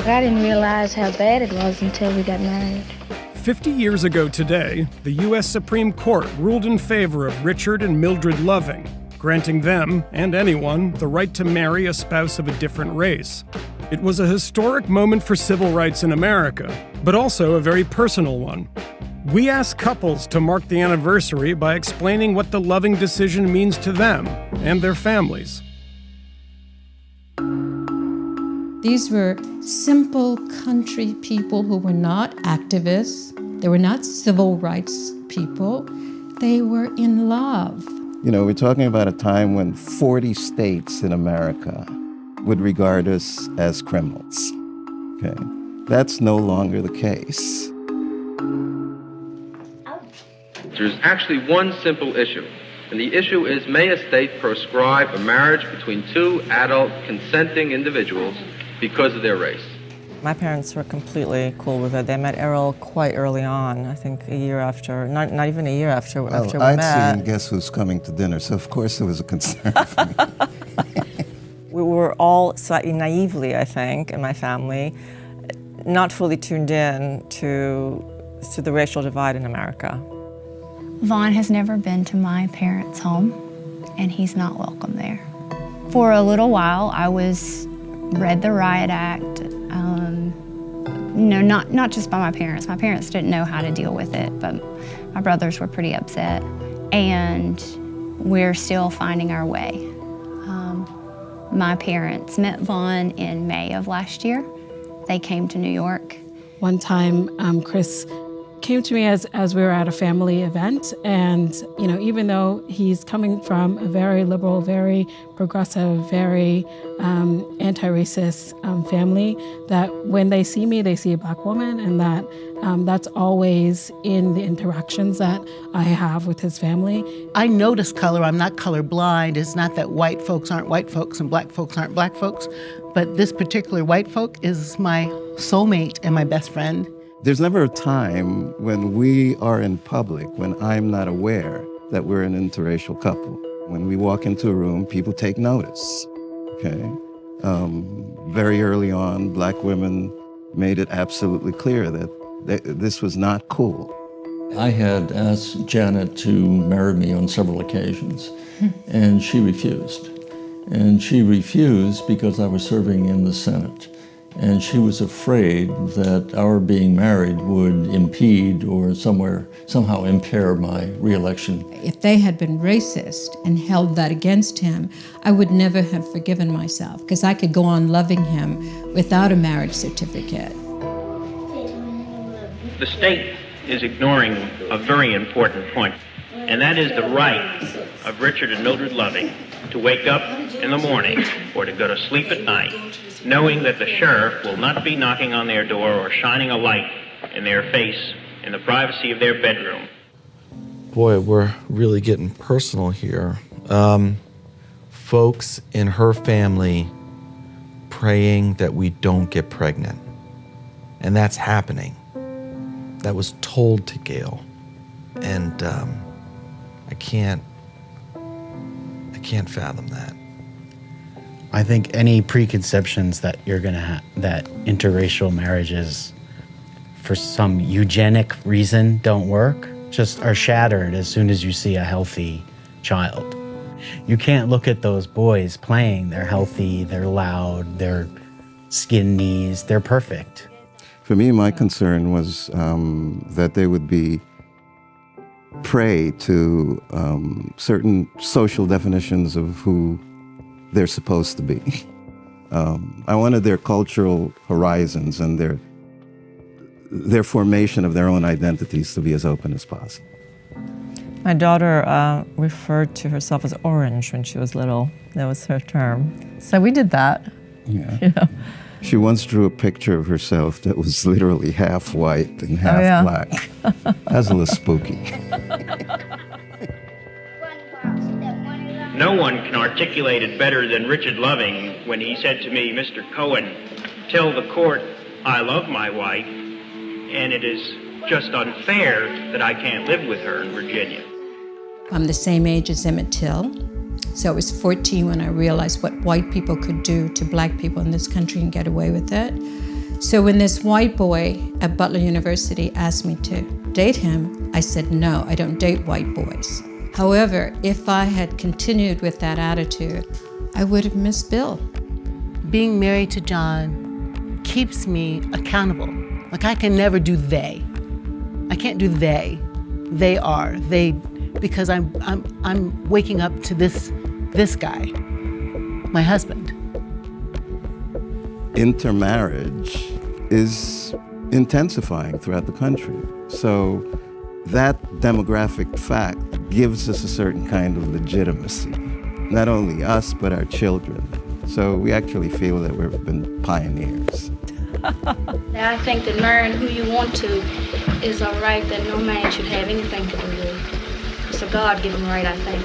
But I didn't realize how bad it was until we got married. 50 years ago today, the U.S. Supreme Court ruled in favor of Richard and Mildred Loving, granting them, and anyone, the right to marry a spouse of a different race. It was a historic moment for civil rights in America, but also a very personal one. We asked couples to mark the anniversary by explaining what the Loving decision means to them and their families. These were simple country people who were not activists. They were not civil rights people. They were in love. You know, we're talking about a time when 40 states in America would regard us as criminals. Okay, that's no longer the case. There's actually one simple issue, and the issue is, may a state proscribe a marriage between two adult consenting individuals because of their race? My parents were completely cool with it. They met Errol quite early on, I think a year after, not even a year after we met. I'd seen Guess Who's Coming to Dinner, so of course it was a concern for me. We were all slightly naively, I think, in my family, not fully tuned in to the racial divide in America. Vaughn has never been to my parents' home, and he's not welcome there. For a little while, I read the Riot Act, not just by my parents. My parents didn't know how to deal with it, but my brothers were pretty upset, and we're still finding our way. My parents met Vaughn in May of last year. They came to New York. One time, Chris came to me as we were at a family event, and even though he's coming from a very liberal, very progressive, very anti-racist family, that when they see me, they see a Black woman, and that's always in the interactions that I have with his family. I notice color. I'm not colorblind. It's not that white folks aren't white folks and black folks aren't black folks, but this particular white folk is my soulmate and my best friend. There's never a time when we are in public when I'm not aware that we're an interracial couple. When we walk into a room, people take notice, okay? Very early on, Black women made it absolutely clear that this was not cool. I had asked Janet to marry me on several occasions, and she refused. And she refused because I was serving in the Senate. And she was afraid that our being married would impede or somehow impair my reelection. If they had been racist and held that against him, I would never have forgiven myself, because I could go on loving him without a marriage certificate. The state is ignoring a very important point, and that is the right of Richard and Mildred Loving to wake up in the morning or to go to sleep at night, knowing that the sheriff will not be knocking on their door or shining a light in their face in the privacy of their bedroom. Boy, we're really getting personal here. Folks in her family praying that we don't get pregnant. And that's happening. That was told to Gail. And I can't fathom that. I think any preconceptions that you're gonna have, that interracial marriages for some eugenic reason don't work, just are shattered as soon as you see a healthy child. You can't look at those boys playing. They're healthy, they're loud, they're skin knees, they're perfect. For me, my concern was that they would be prey to certain social definitions of who they're supposed to be. I wanted their cultural horizons and their formation of their own identities to be as open as possible. My daughter referred to herself as orange when she was little. That was her term. So we did that. Yeah. She once drew a picture of herself that was literally half white and half black. That's a little spooky. No one can articulate it better than Richard Loving when he said to me, "Mr. Cohen, tell the court I love my wife, and it is just unfair that I can't live with her in Virginia." I'm the same age as Emmett Till, so I was 14 when I realized what white people could do to Black people in this country and get away with it. So when this white boy at Butler University asked me to date him, I said, no, I don't date white boys. However, if I had continued with that attitude, I would have missed Bill. Being married to John keeps me accountable. Like, I can never do they. I can't do they. They are. They, because I'm waking up to this guy, my husband. Intermarriage is intensifying throughout the country. So that demographic fact gives us a certain kind of legitimacy. Not only us, but our children. So we actually feel that we've been pioneers. I think that marrying who you want to is a right that no man should have anything to do with. It's a God-given right, I think.